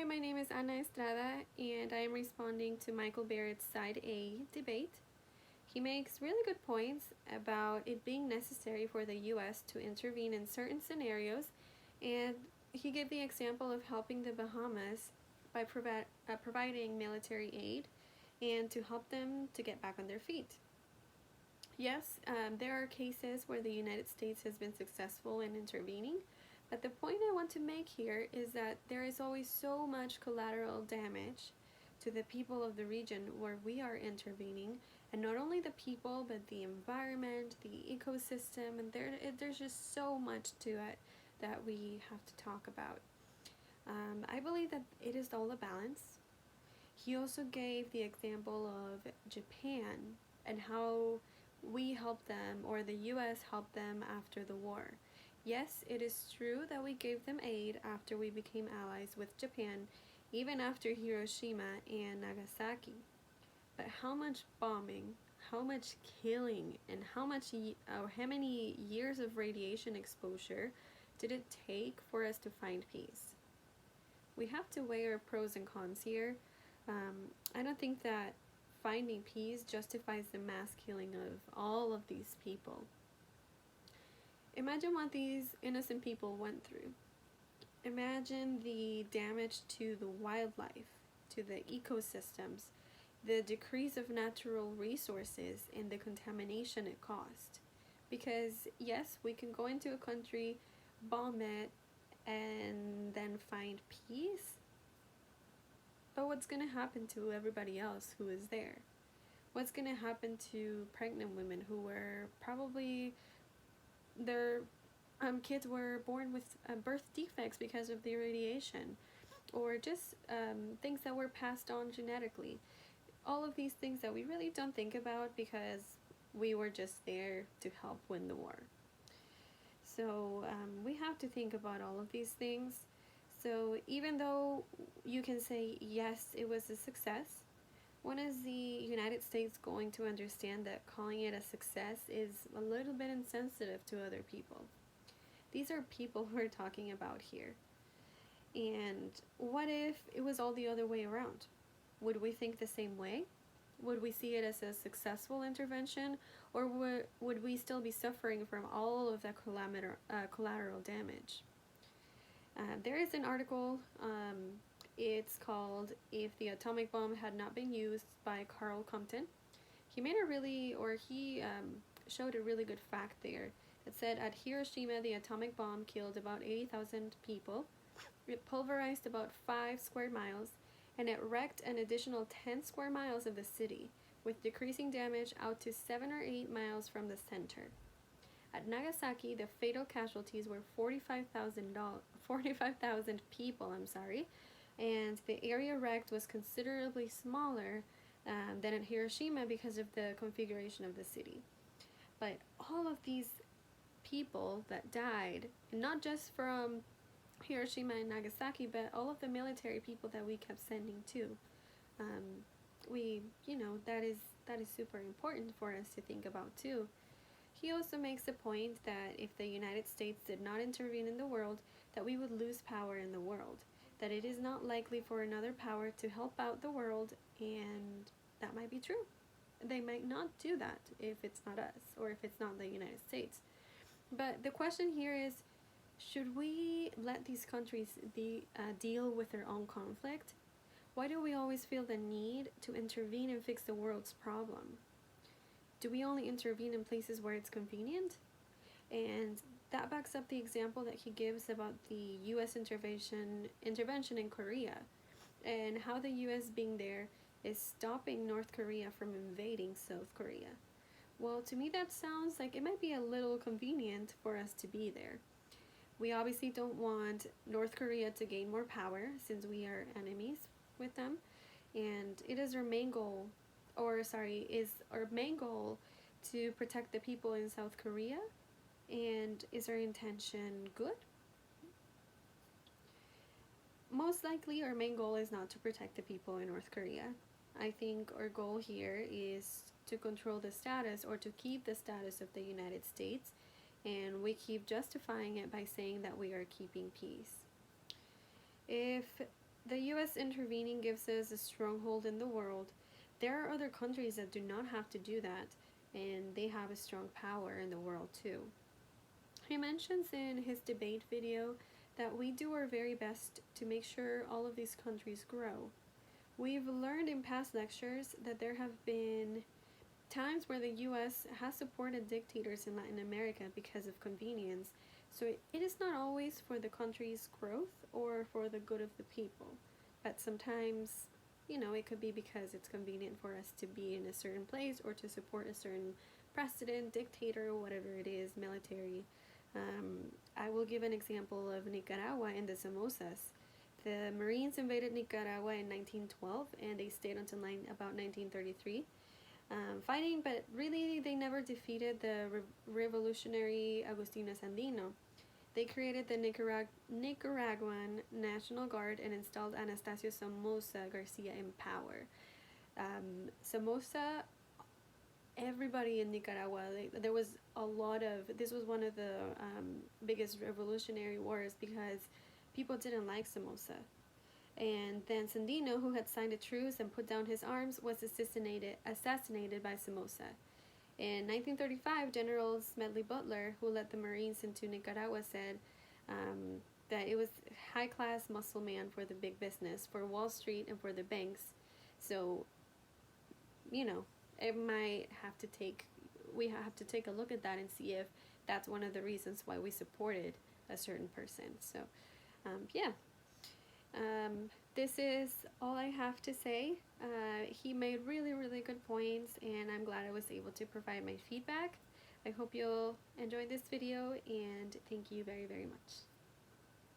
Hi, my name is Ana Estrada, and I am responding to Michael Barrett's Side A debate. He makes really good points about it being necessary for the U.S. to intervene in certain scenarios, and he gave the example of helping the Bahamas by providing military aid and to help them to get back on their feet. Yes, there are cases where the United States has been successful in intervening, but the point I want to make here is that there is always so much collateral damage to the people of the region where we are intervening, and not only the people, but the environment, the ecosystem, and there's just so much to it that we have to talk about. I believe that it is all a balance. He also gave the example of Japan and how we helped them, or the US helped them after the war. Yes, it is true that we gave them aid after we became allies with Japan, even after Hiroshima and Nagasaki. But how much bombing, how much killing, and how many years of radiation exposure did it take for us to find peace? We have to weigh our pros and cons here. I don't think that finding peace justifies the mass killing of all of these people. Imagine what these innocent people went through. Imagine the damage to the wildlife, to the ecosystems, the decrease of natural resources, and the contamination it caused. Because, yes, we can go into a country, bomb it, and then find peace. But what's going to happen to everybody else who is there? What's going to happen to pregnant women who were probably their kids were born with birth defects because of the radiation, or just things that were passed on genetically? All of these things that we really don't think about because we were just there to help win the war. So we have to think about all of these things. So even though you can say, yes, it was a success, when is the United States going to understand that calling it a success is a little bit insensitive to other people? These are people we're talking about here. And what if it was all the other way around? Would we think the same way? Would we see it as a successful intervention, or would we still be suffering from all of that collateral damage? There is an article, it's called If the Atomic Bomb Had Not Been Used by Carl Compton. He showed a really good fact there. It said at Hiroshima, the atomic bomb killed about 80,000 people. It pulverized about 5 square miles, and it wrecked an additional 10 square miles of the city, with decreasing damage out to 7 or 8 miles from the center. At Nagasaki, the fatal casualties were 45,000 people, and the area wrecked was considerably smaller than at Hiroshima because of the configuration of the city. But all of these people that died, and not just from Hiroshima and Nagasaki, but all of the military people that we kept sending to, that is super important for us to think about too. He also makes the point that if the United States did not intervene in the world, that we would lose power in the world, that it is not likely for another power to help out the world, and that might be true. They might not do that if it's not us, or if it's not the United States. But the question here is, should we let these countries deal with their own conflict? Why do we always feel the need to intervene and fix the world's problem? Do we only intervene in places where it's convenient? And that backs up the example that he gives about the U.S. intervention in Korea, and how the U.S. being there is stopping North Korea from invading South Korea. Well, to me that sounds like it might be a little convenient for us to be there. We obviously don't want North Korea to gain more power since we are enemies with them, and it is our main goal, to protect the people in South Korea, and is our intention good? Most likely our main goal is not to protect the people in North Korea. I think our goal here is to control the status, or to keep the status of the United States, and we keep justifying it by saying that we are keeping peace. If the US intervening gives us a stronghold in the world. There are other countries that do not have to do that, and they have a strong power in the world too. He mentions in his debate video that we do our very best to make sure all of these countries grow. We've learned in past lectures that there have been times where the US has supported dictators in Latin America because of convenience, so it is not always for the country's growth or for the good of the people, but sometimes, it could be because it's convenient for us to be in a certain place or to support a certain president, dictator, whatever it is, military. I will give an example of Nicaragua and the Somozas. The Marines invaded Nicaragua in 1912 and they stayed until about 1933. Fighting, but really they never defeated the revolutionary Agustino Sandino. They created the Nicaraguan National Guard and installed Anastasio Somoza Garcia in power. Somoza, everybody in Nicaragua, there was a lot of, this was one of the biggest revolutionary wars because people didn't like Somoza. And then Sandino, who had signed a truce and put down his arms, was assassinated by Somoza. In 1935, General Smedley Butler, who led the Marines into Nicaragua, said that it was high-class muscle man for the big business, for Wall Street and for the banks. So, it might have to we have to take a look at that and see if that's one of the reasons why we supported a certain person. So, yeah. This is all I have to say. He made really, really good points, and I'm glad I was able to provide my feedback. I hope you'll enjoy this video, and thank you very, very much.